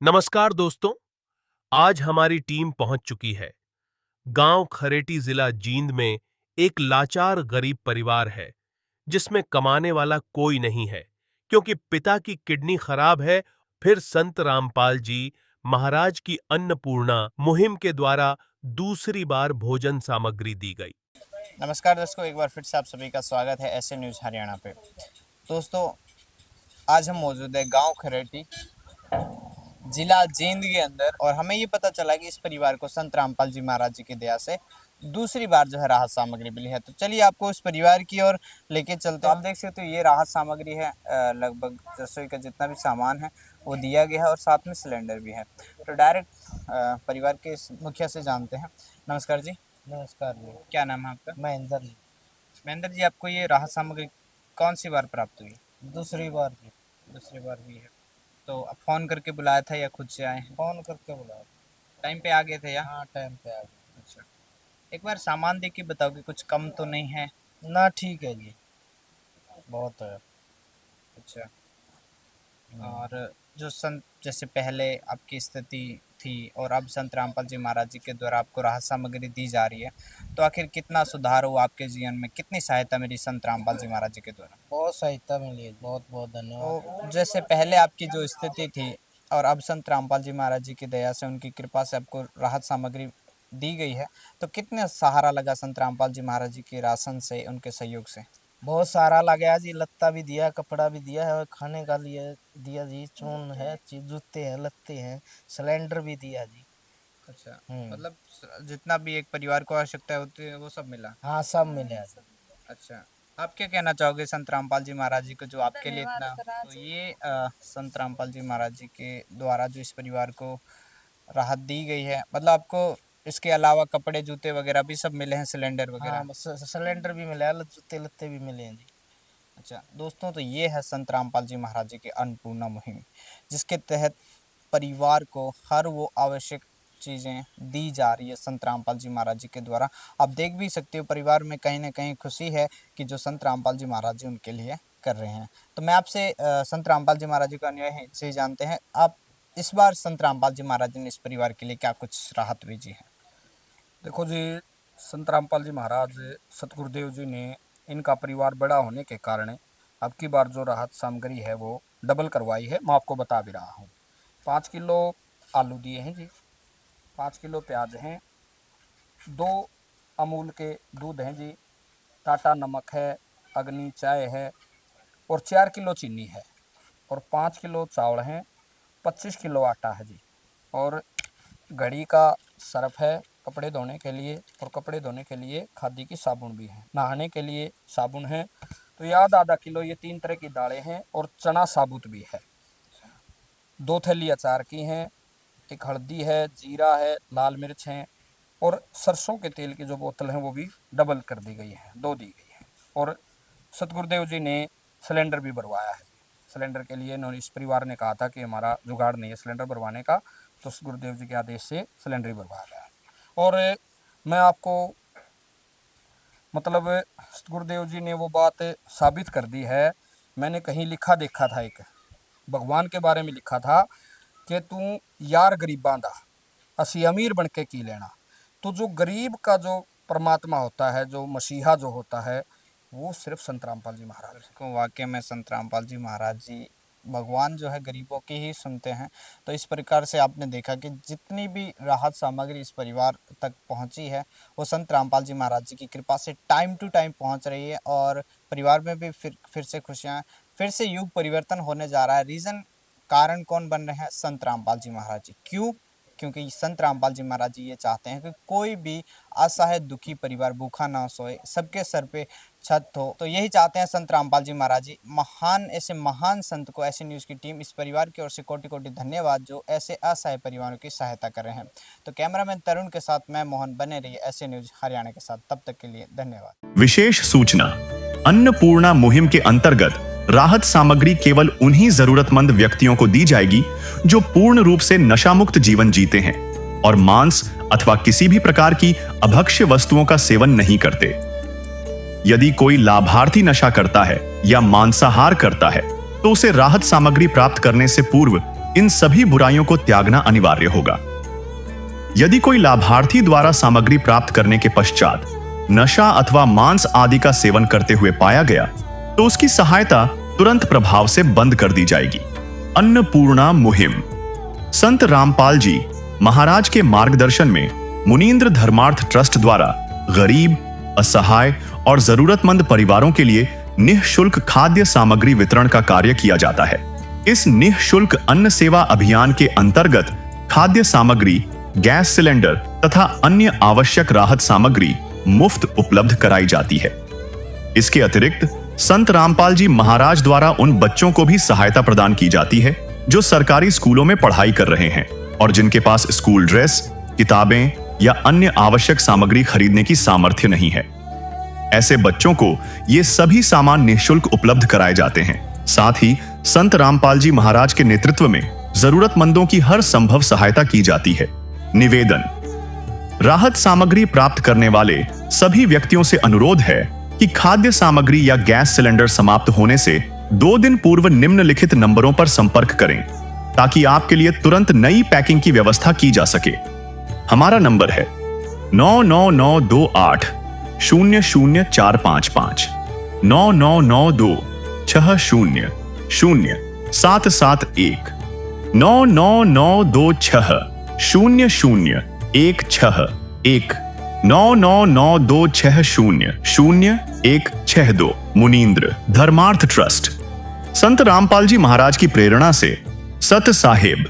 नमस्कार दोस्तों, आज हमारी टीम पहुंच चुकी है। गांव खरेटी जिला जींद में एक लाचार गरीब परिवार है जिसमें कमाने वाला कोई नहीं है क्योंकि पिता की किडनी खराब है। फिर संत रामपाल जी महाराज की अन्नपूर्णा मुहिम के द्वारा दूसरी बार भोजन सामग्री दी गई। नमस्कार दोस्तों, एक बार फिर से आप सभी का स्वागत है ऐसे न्यूज़ हरियाणा पे। दोस्तों, आज हम मौजूद है गांव खरेटी जिला जींद के अंदर और हमें ये पता चला कि इस परिवार को संत रामपाल जी महाराज जी की दया से दूसरी बार जो है राहत सामग्री मिली है। तो चलिए आपको इस परिवार की ओर लेके चलते हैं। आप देख सकते हो ये राहत सामग्री है, लगभग रसोई का जितना भी सामान है वो दिया गया है और साथ में सिलेंडर भी है। तो डायरेक्ट परिवार के मुखिया से जानते हैं। नमस्कार जी। नमस्कार जी। क्या नाम है आपका? महेंद्र जी। महेंद्र जी, आपको ये राहत सामग्री कौन सी बार प्राप्त हुई? दूसरी बार जी। दूसरी बार हुई है। तो आप फोन करके बुलाया था या खुद से आए हैं? फोन करके बुलाया। टाइम पे आ गए थे या? हाँ, टाइम पे आ गए। अच्छा, एक बार सामान देख के बताओ कि कुछ कम तो नहीं है? ना, ठीक है जी, बहुत है। अच्छा, और जो संत जैसे पहले आपकी स्थिति थी और अब संत रामपाल जी महाराज जी के द्वारा आपको राहत सामग्री दी जा रही है, तो आखिर कितना सुधार हुआ आपके जीवन में? कितनी सहायता मिली संत रामपाल जी महाराज जी के द्वारा? बहुत सहायता मिली है, बहुत बहुत धन्यवाद। तो जैसे पहले आपकी जो स्थिति थी और अब संत रामपाल जी महाराज जी की दया से, उनकी कृपा से आपको राहत सामग्री दी गई है, तो कितने सहारा लगा संत रामपाल जी महाराज जी के राशन से, उनके सहयोग से? बहुत सारा लगा जी, लत्ता भी दिया, कपड़ा भी दिया है और खाने का लिए दिया जी, चून है, जूते हैं, लत्ते हैं, सिलेंडर भी दिया जी। अच्छा, मतलब जितना भी एक परिवार को आवश्यकता होती है वो सब मिला? हाँ, सब मिले जी। अच्छा, आप क्या कहना चाहोगे संत रामपाल जी महाराज जी को जो आपके लिए इतना, तो ये संत रामपाल जी महाराज जी के द्वारा जो इस परिवार को राहत दी गई है, मतलब आपको इसके अलावा कपड़े जूते वगैरह भी सब मिले हैं, सिलेंडर वगैरह? हाँ, सिलेंडर भी मिला है, जूते लत्ते भी मिले हैं जी। अच्छा दोस्तों, तो ये है संत रामपाल जी महाराज जी की अन्नपूर्णा मुहिम, जिसके तहत परिवार को हर वो आवश्यक चीज़ें दी जा रही है संत रामपाल जी महाराज जी के द्वारा। आप देख भी सकते हो परिवार में कहीं ना कहीं खुशी है कि जो संत रामपाल जी महाराज जी उनके लिए कर रहे हैं। तो मैं आपसे संत रामपाल जी महाराज जी का अनुयायी से जानते हैं, आप इस बार संत रामपाल जी महाराज जी ने इस परिवार के लिए क्या कुछ राहत भेजी है? देखो जी, संत रामपाल जी महाराज सतगुरुदेव जी ने इनका परिवार बड़ा होने के कारण अब की बार जो राहत सामग्री है वो डबल करवाई है। मैं आपको बता भी रहा हूँ। 5 किलो आलू दिए हैं जी, 5 किलो प्याज हैं, 2 अमूल के दूध हैं जी, टाटा नमक है, अग्नि चाय है और 4 किलो चीनी है और 5 किलो चावल हैं, 25 किलो आटा है जी और घड़ी का सर्फ है कपड़े धोने के लिए और कपड़े धोने के लिए खादी की साबुन भी है, नहाने के लिए साबुन है। तो ये आधा किलो ये 3 तरह की दालें हैं और चना साबुत भी है। 2 थैली अचार की हैं, एक हल्दी है, जीरा है, लाल मिर्च है और सरसों के तेल की जो बोतल है वो भी डबल कर दी गई है, 2 दी गई है। और सतगुरुदेव जी ने सिलेंडर भी भरवाया है। सिलेंडर के लिए इन्होंने, इस परिवार ने कहा था कि हमारा जुगाड़ नहीं है सिलेंडर भरवाने का, तो गुरुदेव जी के आदेश से सिलेंडर ही भरवाया गया है। और मैं आपको मतलब गुरुदेव जी ने वो बात साबित कर दी है। मैंने कहीं लिखा देखा था, एक भगवान के बारे में लिखा था कि तू यार गरीबां दा असी अमीर बन के की लेना। तो जो गरीब का जो परमात्मा होता है, जो मसीहा जो होता है, वो सिर्फ संत रामपाल जी महाराज को वाकई में संत रामपाल जी महाराज जी भगवान जो है गरीबों की ही सुनते हैं। तो इस प्रकार से आपने देखा कि जितनी भी राहत सामग्री इस परिवार तक पहुंची है वो संत रामपाल जी महाराज जी की कृपा से टाइम टू टाइम पहुंच रही है और परिवार में भी फिर से खुशियाँ, फिर से युग परिवर्तन होने जा रहा है। रीज़न, कारण कौन बन रहे हैं? संत रामपाल जी महाराज जी। क्यों? क्योंकि संत रामपाल जी महाराज जी ये चाहते हैं कि कोई भी असहाय दुखी परिवार भूखा ना सोए, सबके सर पे छत हो। तो यही चाहते हैं संत रामपाल जी महाराज जी। महान, ऐसे महान संत को, ऐसे न्यूज़ की टीम, इस परिवार की ओर से कोटि कोटि धन्यवाद जो ऐसे असहाय परिवारों की सहायता कर रहे हैं। तो कैमरामैन तरुण के साथ मैं मोहन, बने रहिए ऐसे न्यूज़ हरियाणा के साथ। तब तक के लिए धन्यवाद। विशेष सूचना, अन्नपूर्णा मुहिम के अंतर्गत राहत सामग्री केवल उन्हीं जरूरतमंद व्यक्तियों को दी जाएगी जो पूर्ण रूप से नशामुक्त जीवन जीते हैं और मांस अथवा किसी भी प्रकार की अभक्ष्य वस्तुओं का सेवन नहीं करते। यदि कोई लाभार्थी नशा करता है या मांसाहार करता है तो उसे राहत सामग्री प्राप्त करने से पूर्व इन सभी बुराइयों को त्यागना अनिवार्य होगा। यदि कोई लाभार्थी द्वारा सामग्री प्राप्त करने के पश्चात नशा अथवा मांस आदि का सेवन करते हुए पाया गया तो उसकी सहायता तुरंत प्रभाव से बंद कर दी जाएगी। अन्नपूर्णा मुहिम। संत रामपाल जी महाराज के मार्गदर्शन में मुनींद्र धर्मार्थ ट्रस्ट द्वारा गरीब, असहाय और जरूरतमंद परिवारों के लिए निःशुल्क खाद्य सामग्री वितरण का कार्य किया जाता है। इस निःशुल्क अन्न सेवा अभियान के अंतर्गत खाद्य सामग्री, गैस सिलेंडर तथा अन्य आवश्यक राहत सामग्री मुफ्त उपलब्ध कराई जाती है। इसके अतिरिक्त संत रामपाल जी महाराज द्वारा उन बच्चों को भी सहायता प्रदान की जाती है जो सरकारी स्कूलों में पढ़ाई कर रहे हैं और जिनके पास स्कूल ड्रेस, किताबें या अन्य आवश्यक सामग्री खरीदने की सामर्थ्य नहीं है। ऐसे बच्चों को ये सभी सामान निःशुल्क उपलब्ध कराए जाते हैं। साथ ही संत रामपाल जी महाराज के नेतृत्व में जरूरतमंदों की हर संभव सहायता की जाती है। निवेदन। राहत सामग्री प्राप्त करने वाले सभी व्यक्तियों से अनुरोध है कि खाद्य सामग्री या गैस सिलेंडर समाप्त होने से 2 दिन पूर्व निम्नलिखित नंबरों पर संपर्क करें ताकि आपके लिए तुरंत नई पैकिंग की व्यवस्था की जा सके। हमारा नंबर है 99928 00455 9992 60 0771 99926 0016 99926000162 मुनींद्र धर्मार्थ ट्रस्ट। संत रामपाल जी महाराज की प्रेरणा से सत साहेब